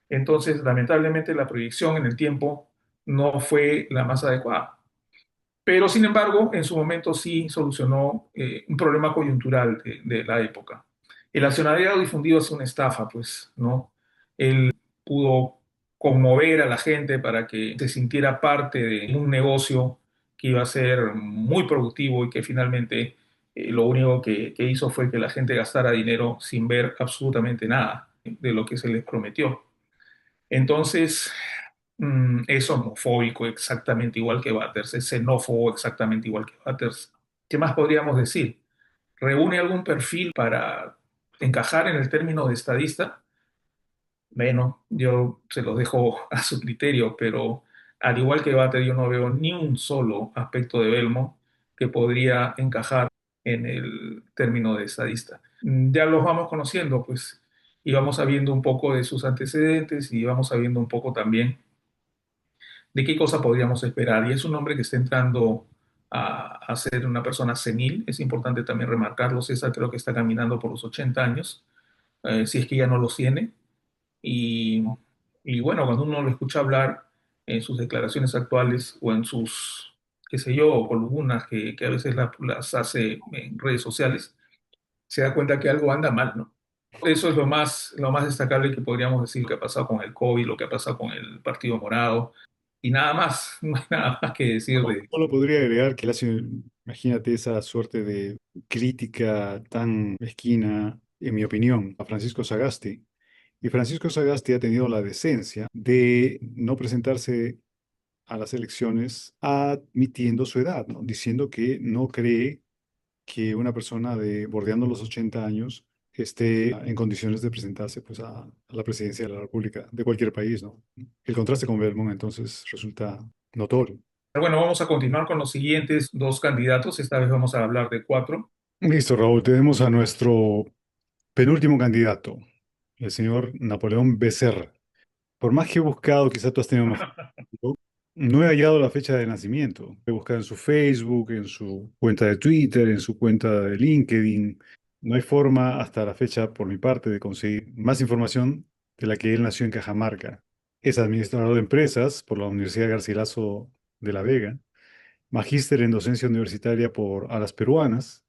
[SPEAKER 2] Entonces, lamentablemente, la proyección en el tiempo no fue la más adecuada. Pero, sin embargo, en su momento sí solucionó un problema coyuntural de la época. El accionariado difundido es una estafa, pues, ¿no? pudo conmover a la gente para que se sintiera parte de un negocio que iba a ser muy productivo y que finalmente lo único que hizo fue que la gente gastara dinero sin ver absolutamente nada de lo que se les prometió. Entonces, es homofóbico exactamente igual que Batters, es xenófobo exactamente igual que Batters. ¿Qué más podríamos decir? ¿Reúne algún perfil para encajar en el término de estadista? Bueno, yo se los dejo a su criterio, pero al igual que Batter, yo no veo ni un solo aspecto de Belmo que podría encajar en el término de estadista. Ya los vamos conociendo, pues, y vamos sabiendo un poco de sus antecedentes y vamos sabiendo un poco también de qué cosa podríamos esperar. Y es un hombre que está entrando a ser una persona senil, es importante también remarcarlo. César creo que está caminando por los 80 años, si es que ya no los tiene. Y, y bueno, cuando uno lo escucha hablar en sus declaraciones actuales o en sus, qué sé yo, columnas que a veces las hace en redes sociales, se da cuenta que algo anda mal, ¿no? Eso es lo más destacable que podríamos decir, lo que ha pasado con el COVID, lo que ha pasado con el Partido Morado, y nada más, no hay nada más que decir de...
[SPEAKER 1] Solo podría agregar que él hace, imagínate esa suerte de crítica tan mezquina, en mi opinión, a Francisco Sagasti. Y Francisco Sagasti ha tenido la decencia de no presentarse a las elecciones admitiendo su edad, ¿no? Diciendo que no cree que una persona de bordeando los 80 años esté en condiciones de presentarse pues, a la presidencia de la República de cualquier país, ¿no? El contraste con Belmont entonces resulta notorio.
[SPEAKER 2] Bueno, vamos a continuar con los siguientes dos candidatos, esta vez vamos a hablar de cuatro.
[SPEAKER 1] Listo, Raúl, tenemos a nuestro penúltimo candidato, el señor Napoleón Becerra. Por más que he buscado, quizá tú has tenido mejor. No he hallado la fecha de nacimiento. He buscado en su Facebook, en su cuenta de Twitter, en su cuenta de LinkedIn. No hay forma hasta la fecha, por mi parte, de conseguir más información de la que él nació en Cajamarca. Es administrador de empresas por la Universidad Garcilaso de la Vega, magíster en docencia universitaria por Alas Peruanas,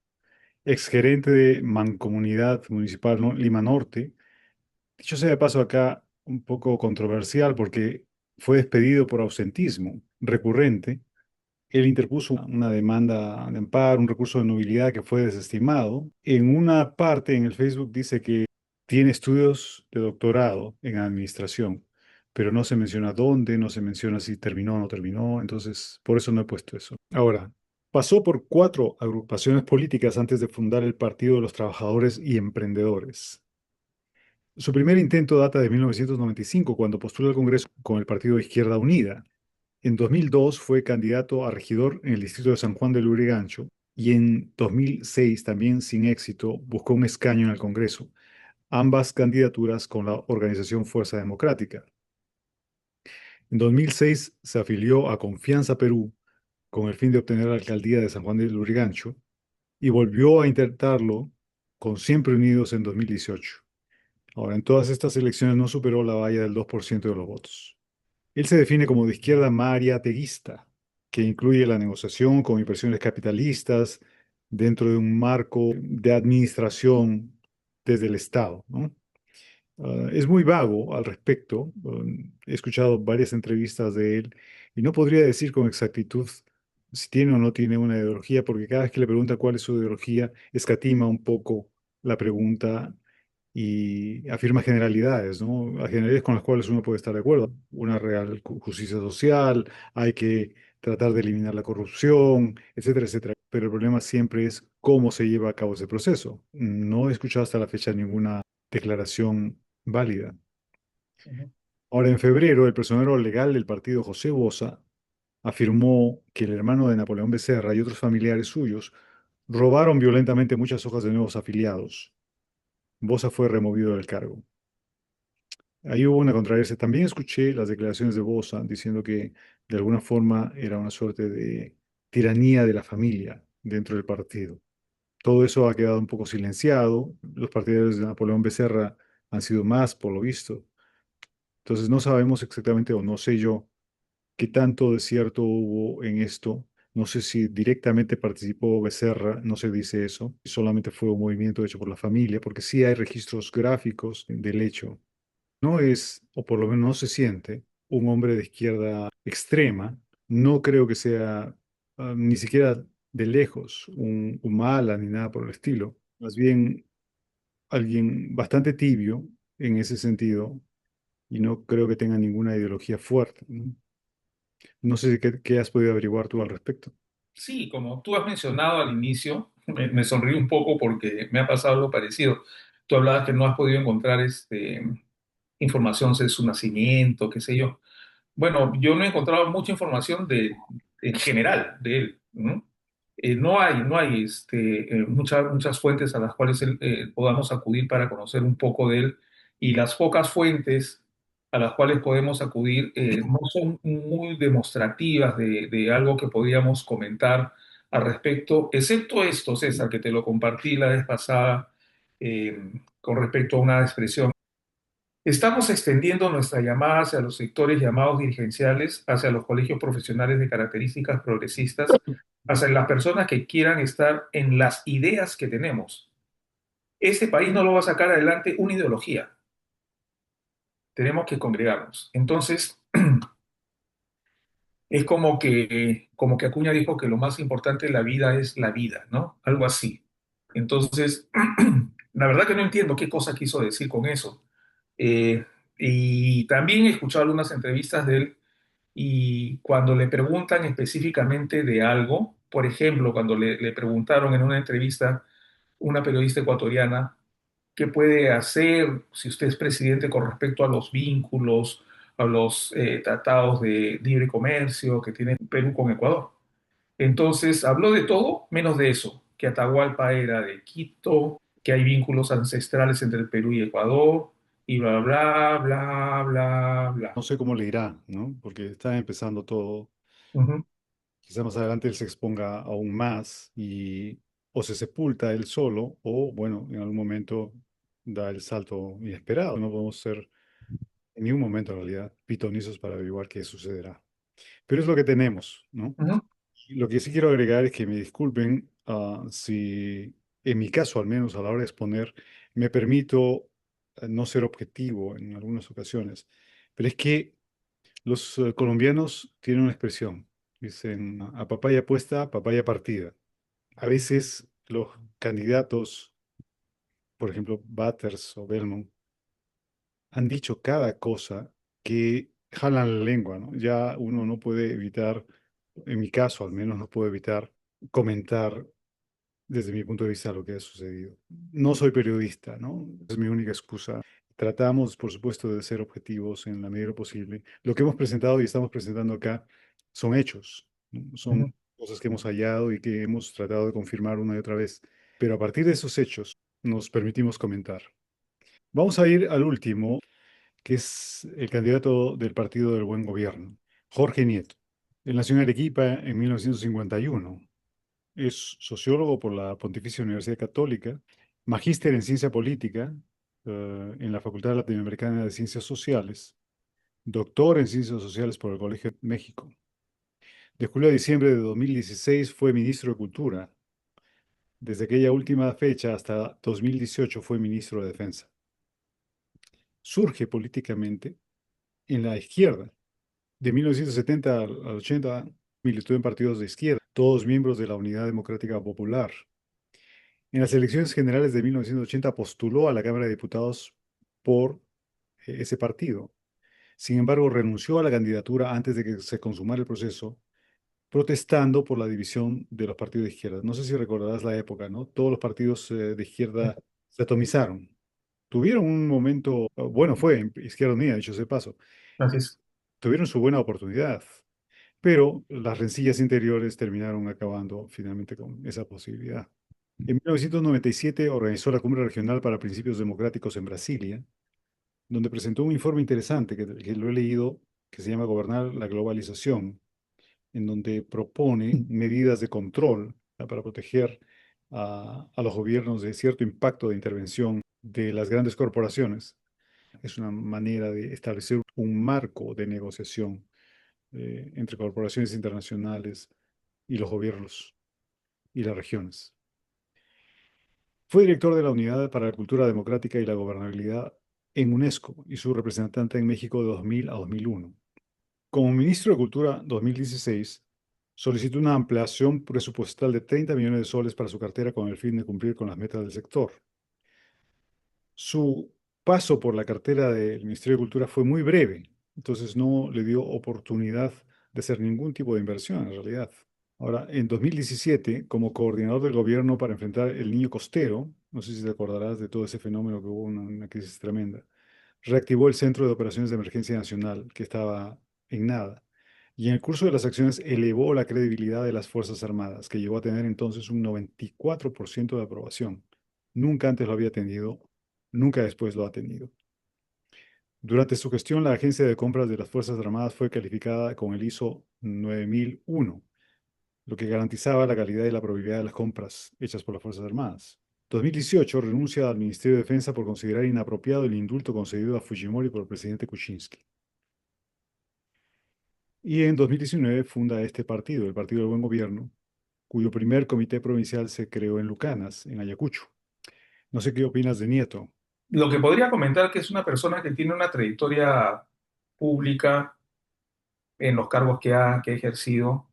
[SPEAKER 1] exgerente de Mancomunidad Municipal Lima Norte. Dicho sea de paso acá, un poco controversial porque fue despedido por ausentismo recurrente. Él interpuso una demanda de amparo, un recurso de nubilidad que fue desestimado. En una parte en el Facebook dice que tiene estudios de doctorado en administración, pero no se menciona dónde, no se menciona si terminó o no terminó, entonces por eso no he puesto eso. Ahora, pasó por 4 agrupaciones políticas antes de fundar el Partido de los Trabajadores y Emprendedores. Su primer intento data de 1995, cuando postuló al Congreso con el partido Izquierda Unida. En 2002 fue candidato a regidor en el distrito de San Juan del Lurigancho y en 2006, también sin éxito, buscó un escaño en el Congreso, ambas candidaturas con la organización Fuerza Democrática. En 2006 se afilió a Confianza Perú con el fin de obtener la alcaldía de San Juan del Lurigancho y volvió a intentarlo con Siempre Unidos en 2018. Ahora, en todas estas elecciones no superó la valla del 2% de los votos. Él se define como de izquierda mariateguista, que incluye la negociación con inversiones capitalistas dentro de un marco de administración desde el Estado, ¿no? Es muy vago al respecto. He escuchado varias entrevistas de él y no podría decir con exactitud si tiene o no tiene una ideología, porque cada vez que le pregunta cuál es su ideología, escatima un poco la pregunta y afirma generalidades, ¿no? A generalidades con las cuales uno puede estar de acuerdo. Una real justicia social, hay que tratar de eliminar la corrupción, etcétera, etcétera. Pero el problema siempre es cómo se lleva a cabo ese proceso. No he escuchado hasta la fecha ninguna declaración válida.
[SPEAKER 2] Ujú.
[SPEAKER 1] Ahora, en febrero, el personero legal del partido José Boza afirmó que el hermano de Napoleón Becerra y otros familiares suyos robaron violentamente muchas hojas de nuevos afiliados. Boza fue removido del cargo. Ahí hubo una controversia. También escuché las declaraciones de Boza diciendo que de alguna forma era una suerte de tiranía de la familia dentro del partido. Todo eso ha quedado un poco silenciado. Los partidarios de Napoleón Becerra han sido más, por lo visto. Entonces no sabemos exactamente, o no sé yo, qué tanto de cierto hubo en esto. No sé si directamente participó Becerra, no se dice eso. Solamente fue un movimiento hecho por la familia, porque sí hay registros gráficos del hecho. No es, o por lo menos no se siente, un hombre de izquierda extrema. No creo que sea ni siquiera de lejos un mala ni nada por el estilo. Más bien alguien bastante tibio en ese sentido y no creo que tenga ninguna ideología fuerte, ¿no? No sé qué has podido averiguar tú al respecto.
[SPEAKER 2] Sí, como tú has mencionado al inicio, me sonrío un poco porque me ha pasado algo parecido. Tú hablabas que no has podido encontrar información de su nacimiento, qué sé yo. Bueno, yo no he encontrado mucha información en general de él, ¿no? No hay muchas fuentes a las cuales podamos acudir para conocer un poco de él, y las pocas fuentes a las cuales podemos acudir no son muy demostrativas de algo que podríamos comentar al respecto, excepto esto, César, que te lo compartí la vez pasada con respecto a una expresión. Estamos extendiendo nuestra llamada hacia los sectores llamados dirigenciales, hacia los colegios profesionales de características progresistas, hacia las personas que quieran estar en las ideas que tenemos. Este país no lo va a sacar adelante una ideología. Tenemos que congregarnos. Entonces, es como que Acuña dijo que lo más importante de la vida es la vida, ¿no? Algo así. Entonces, la verdad que no entiendo qué cosa quiso decir con eso. Eh, y también he escuchado algunas entrevistas de él, y cuando le preguntan específicamente de algo, por ejemplo, cuando le preguntaron en una entrevista una periodista ecuatoriana, ¿qué puede hacer si usted es presidente con respecto a los vínculos, a los tratados de libre comercio que tiene Perú con Ecuador? Entonces habló de todo menos de eso, que Atahualpa era de Quito, que hay vínculos ancestrales entre el Perú y Ecuador, y bla, bla, bla, bla,
[SPEAKER 1] No
[SPEAKER 2] bla.
[SPEAKER 1] sé cómo le irá, ¿no? Porque está empezando todo.
[SPEAKER 2] Ujú,
[SPEAKER 1] Quizá más adelante él se exponga aún más y o se sepulta él solo o, bueno, en algún momento da el salto inesperado. No podemos ser en ningún momento, en realidad, pitonizos para averiguar qué sucederá. Pero es lo que tenemos, ¿no?
[SPEAKER 2] ujú,
[SPEAKER 1] Lo que sí quiero agregar es que me disculpen si, en mi caso al menos, a la hora de exponer, me permito no ser objetivo en algunas ocasiones. Pero es que los colombianos tienen una expresión. Dicen, a papaya puesta, papaya partida. A veces los candidatos, por ejemplo, Batters o Belmont, han dicho cada cosa que jalan la lengua, ¿no? Ya uno no puede evitar, en mi caso al menos, no puedo evitar comentar desde mi punto de vista lo que ha sucedido. No soy periodista, ¿no? Es mi única excusa. Tratamos, por supuesto, de ser objetivos en la medida de lo posible. Lo que hemos presentado y estamos presentando acá son hechos, ¿no? Son
[SPEAKER 2] ujú,
[SPEAKER 1] cosas que hemos hallado y que hemos tratado de confirmar una y otra vez. Pero a partir de esos hechos nos permitimos comentar. Vamos a ir al último, que es el candidato del Partido del Buen Gobierno, Jorge Nieto. Él nació en Arequipa en 1951. Es sociólogo por la Pontificia Universidad Católica, magíster en ciencia política en la Facultad Latinoamericana de Ciencias Sociales, doctor en ciencias sociales por el Colegio de México. De julio a diciembre de 2016 fue ministro de Cultura. Desde aquella última fecha hasta 2018 fue ministro de Defensa. Surge políticamente en la izquierda. De 1970 al 80 militó en partidos de izquierda, todos miembros de la Unidad Democrática Popular. En las elecciones generales de 1980 postuló a la Cámara de Diputados por ese partido. Sin embargo, renunció a la candidatura antes de que se consumara el proceso, protestando por la división de los partidos de izquierda. No sé si recordarás la época, ¿no? Todos los partidos de izquierda se atomizaron. Tuvieron un momento, bueno, fue en Izquierda Unida, dicho sea de paso,
[SPEAKER 2] así es.
[SPEAKER 1] tuvieron su buena oportunidad, pero las rencillas interiores terminaron acabando finalmente con esa posibilidad. En 1997 organizó la Cumbre Regional para Principios Democráticos en Brasilia, donde presentó un informe interesante que lo he leído, que se llama Gobernar la Globalización, en donde propone medidas de control para proteger a los gobiernos de cierto impacto de intervención de las grandes corporaciones. Es una manera de establecer un marco de negociación entre corporaciones internacionales y los gobiernos y las regiones. Fue director de la Unidad para la Cultura Democrática y la Gobernabilidad en UNESCO y su representante en México de 2000 a 2001. Como ministro de Cultura 2016, solicitó una ampliación presupuestal de 30 millones de soles para su cartera con el fin de cumplir con las metas del sector. Su paso por la cartera del Ministerio de Cultura fue muy breve, entonces no le dio oportunidad de hacer ningún tipo de inversión en realidad. Ahora, en 2017, como coordinador del gobierno para enfrentar el Niño Costero, no sé si te acordarás de todo ese fenómeno que hubo una crisis tremenda, reactivó el Centro de Operaciones de Emergencia Nacional, que estaba en nada. Y en el curso de las acciones elevó la credibilidad de las Fuerzas Armadas, que llegó a tener entonces un 94% de aprobación. Nunca antes lo había tenido, nunca después lo ha tenido. Durante su gestión, la Agencia de Compras de las Fuerzas Armadas fue calificada con el ISO 9001, lo que garantizaba la calidad y la probabilidad de las compras hechas por las Fuerzas Armadas. 2018 renuncia al Ministerio de Defensa por considerar inapropiado el indulto concedido a Fujimori por el presidente Kuczynski. Y en 2019 funda este partido, el Partido del Buen Gobierno, cuyo primer comité provincial se creó en Lucanas, en Ayacucho. No sé qué opinas de Nieto.
[SPEAKER 2] Lo que podría comentar que es una persona que tiene una trayectoria pública en los cargos que ha ejercido,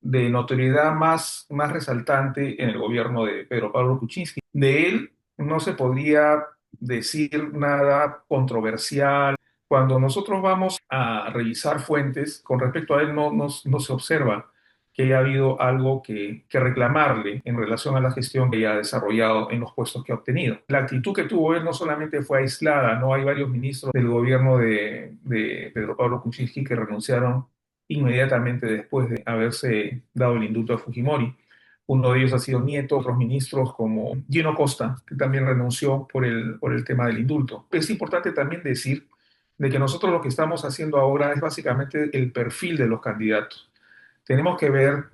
[SPEAKER 2] de notoriedad más resaltante en el gobierno de Pedro Pablo Kuczynski. De él no se podría decir nada controversial. Cuando nosotros vamos a revisar fuentes, con respecto a él no se observa que haya habido algo que reclamarle en relación a la gestión que haya desarrollado en los puestos que ha obtenido. La actitud que tuvo él no solamente fue aislada, no hay varios ministros del gobierno de Pedro Pablo Kuczynski que renunciaron inmediatamente después de haberse dado el indulto a Fujimori. Uno de ellos ha sido Nieto, otros ministros como Gino Costa, que también renunció por el tema del indulto. Es importante también decir de que nosotros lo que estamos haciendo ahora es básicamente el perfil de los candidatos. Tenemos que ver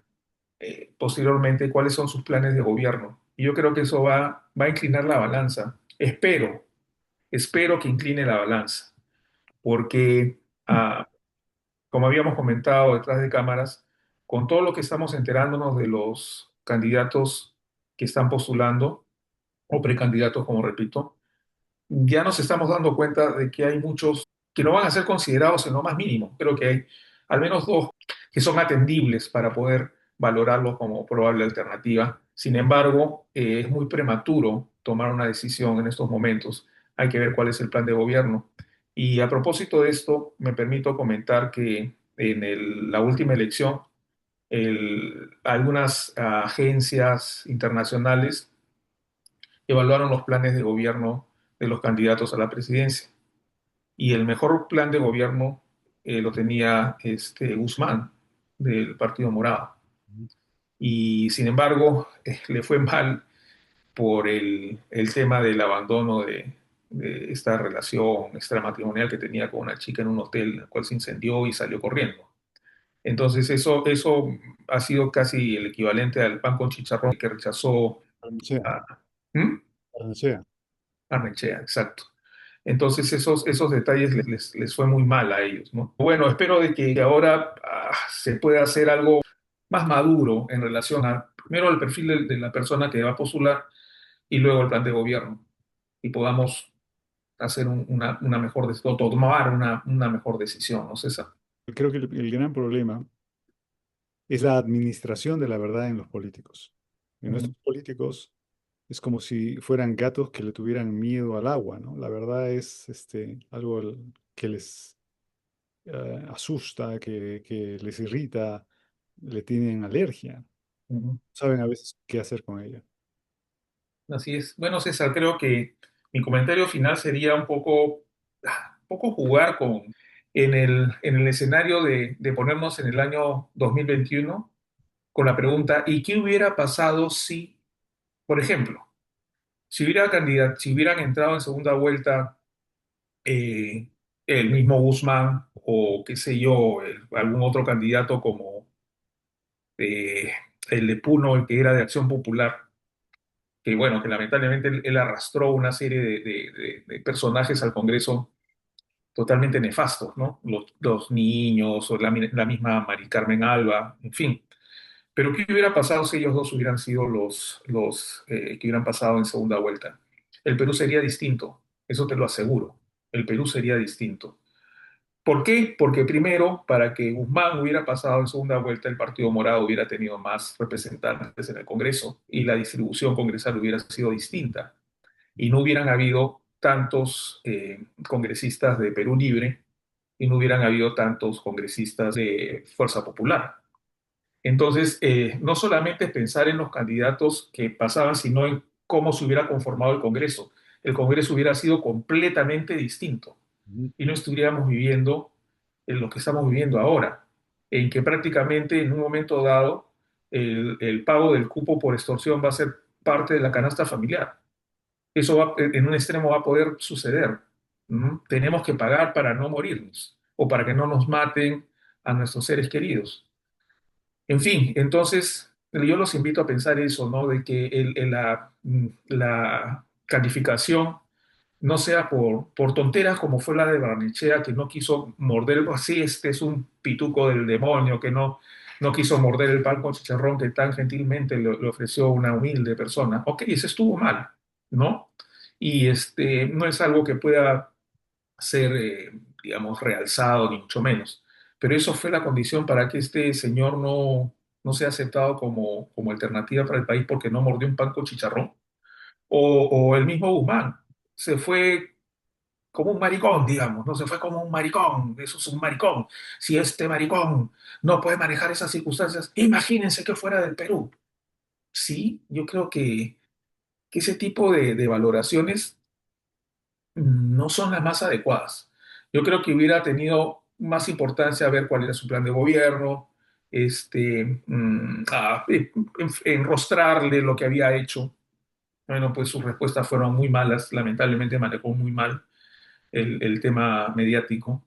[SPEAKER 2] posteriormente cuáles son sus planes de gobierno. Y yo creo que eso va a inclinar la balanza. Espero que incline la balanza, porque como habíamos comentado detrás de cámaras, con todo lo que estamos enterándonos de los candidatos que están postulando, o precandidatos, como repito, ya nos estamos dando cuenta de que hay muchos que no van a ser considerados en lo más mínimo. Creo que hay al menos dos que son atendibles para poder valorarlos como probable alternativa. Sin embargo, es muy prematuro tomar una decisión en estos momentos. Hay que ver cuál es el plan de gobierno. Y a propósito de esto, me permito comentar que en la última elección, algunas agencias internacionales evaluaron los planes de gobierno de los candidatos a la presidencia. Y el mejor plan de gobierno lo tenía Guzmán, del Partido Morado. Y sin embargo, le fue mal por el tema del abandono de esta relación extramatrimonial que tenía con una chica en un hotel, el cual se incendió y salió corriendo. Entonces, eso ha sido casi el equivalente al pan con chicharrón que rechazó
[SPEAKER 1] Barnechea,
[SPEAKER 2] a, ¿Mm?
[SPEAKER 1] Barnechea.
[SPEAKER 2] Arnechea, exacto. Entonces esos detalles les fue muy mal a ellos, ¿no? Bueno, espero de que ahora se pueda hacer algo más maduro en relación a, primero, el perfil de la persona que va a postular y luego el plan de gobierno y podamos hacer una mejor decisión, tomar una mejor decisión, ¿no, César?
[SPEAKER 1] Creo que el gran problema es la administración de la verdad en los políticos. En
[SPEAKER 2] Ujú,
[SPEAKER 1] nuestros políticos es como si fueran gatos que le tuvieran miedo al agua, ¿no? La verdad es algo que les asusta, que les irrita, le tienen alergia.
[SPEAKER 2] ujú.
[SPEAKER 1] Saben a veces qué hacer con ella.
[SPEAKER 2] Así es. Bueno, César, creo que mi comentario final sería un poco jugar en el escenario de ponernos en el año 2021 con la pregunta, ¿y qué hubiera pasado si, por ejemplo, si hubieran entrado en segunda vuelta eh, el mismo Guzmán o qué sé yo, algún otro candidato como eh, el de Puno, el que era de Acción Popular? Que bueno, que lamentablemente él arrastró una serie de personajes al Congreso totalmente nefastos, ¿no? Los niños, o la misma Mari Carmen Alba, en fin. Pero ¿qué hubiera pasado si ellos dos hubieran sido los que hubieran pasado en segunda vuelta? El Perú sería distinto, eso te lo aseguro. el Perú sería distinto. ¿Por qué? Porque primero, para que Guzmán hubiera pasado en segunda vuelta, el Partido Morado hubiera tenido más representantes en el Congreso y la distribución congresal hubiera sido distinta y no hubieran habido tantos congresistas de Perú Libre y no hubieran habido tantos congresistas de Fuerza Popular. Entonces, no solamente es pensar en los candidatos que pasaban, sino en cómo se hubiera conformado el Congreso. El Congreso hubiera sido completamente distinto
[SPEAKER 1] Ujú.
[SPEAKER 2] y no estuviéramos viviendo en lo que estamos viviendo ahora, en que prácticamente en un momento dado el pago del cupo por extorsión va a ser parte de la canasta familiar. Eso va, en un extremo va a poder suceder. ¿No? Tenemos que pagar para no morirnos o para que no nos maten a nuestros seres queridos. En fin, entonces yo los invito a pensar eso, ¿no? De que la calificación no sea por tonteras como fue la de Barnechea, que no quiso morder, así este es un pituco del demonio, que no quiso morder el pan con chicharrón que tan gentilmente le ofreció una humilde persona. Ok, eso estuvo mal, ¿no? Y no es algo que pueda ser, digamos, realzado, ni mucho menos. Pero eso fue la condición para que este señor no sea aceptado como alternativa para el país porque no mordió un pan con chicharrón. O el mismo Guzmán se fue como un maricón, digamos, no se fue como un maricón, eso es un maricón. Si este maricón no puede manejar esas circunstancias, imagínense que fuera del Perú. Sí, yo creo que ese tipo de valoraciones no son las más adecuadas. Yo creo que hubiera tenido más importancia ver cuál era su plan de gobierno, enrostrarle lo que había hecho. Bueno, pues sus respuestas fueron muy malas, lamentablemente manejó muy mal el tema mediático,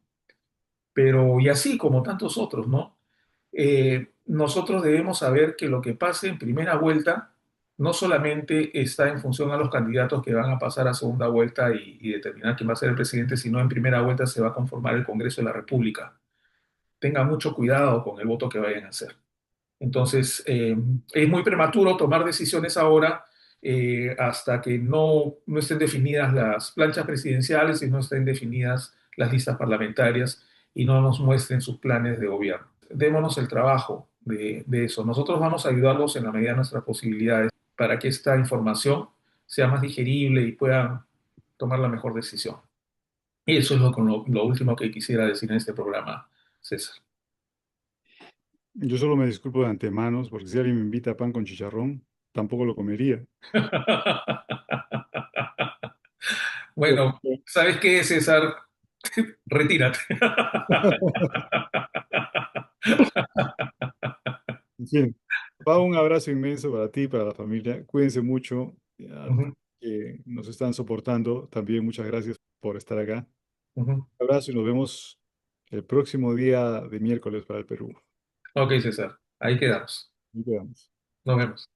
[SPEAKER 2] pero y así como tantos otros, ¿no? Nosotros debemos saber que lo que pase en primera vuelta no solamente está en función a los candidatos que van a pasar a segunda vuelta y determinar quién va a ser el presidente, sino en primera vuelta se va a conformar el Congreso de la República. Tengan mucho cuidado con el voto que vayan a hacer. Entonces, es muy prematuro tomar decisiones ahora hasta que no estén definidas las planchas presidenciales y no estén definidas las listas parlamentarias y no nos muestren sus planes de gobierno. Démonos el trabajo de eso. Nosotros vamos a ayudarlos en la medida de nuestras posibilidades para que esta información sea más digerible y puedan tomar la mejor decisión. Y eso es lo último que quisiera decir en este programa, César.
[SPEAKER 1] Yo solo me disculpo de antemano, porque si alguien me invita a pan con chicharrón, tampoco lo comería.
[SPEAKER 2] Bueno, ¿sabes qué, César? Retírate.
[SPEAKER 1] En fin, va un abrazo inmenso para ti, para la familia. Cuídense mucho, a
[SPEAKER 2] Ujú,
[SPEAKER 1] que nos están soportando. También muchas gracias por estar acá.
[SPEAKER 2] ujú.
[SPEAKER 1] Un abrazo y nos vemos el próximo día de miércoles para el Perú.
[SPEAKER 2] Ok, César, ahí quedamos.
[SPEAKER 1] Nos vemos.
[SPEAKER 2] Nos vemos.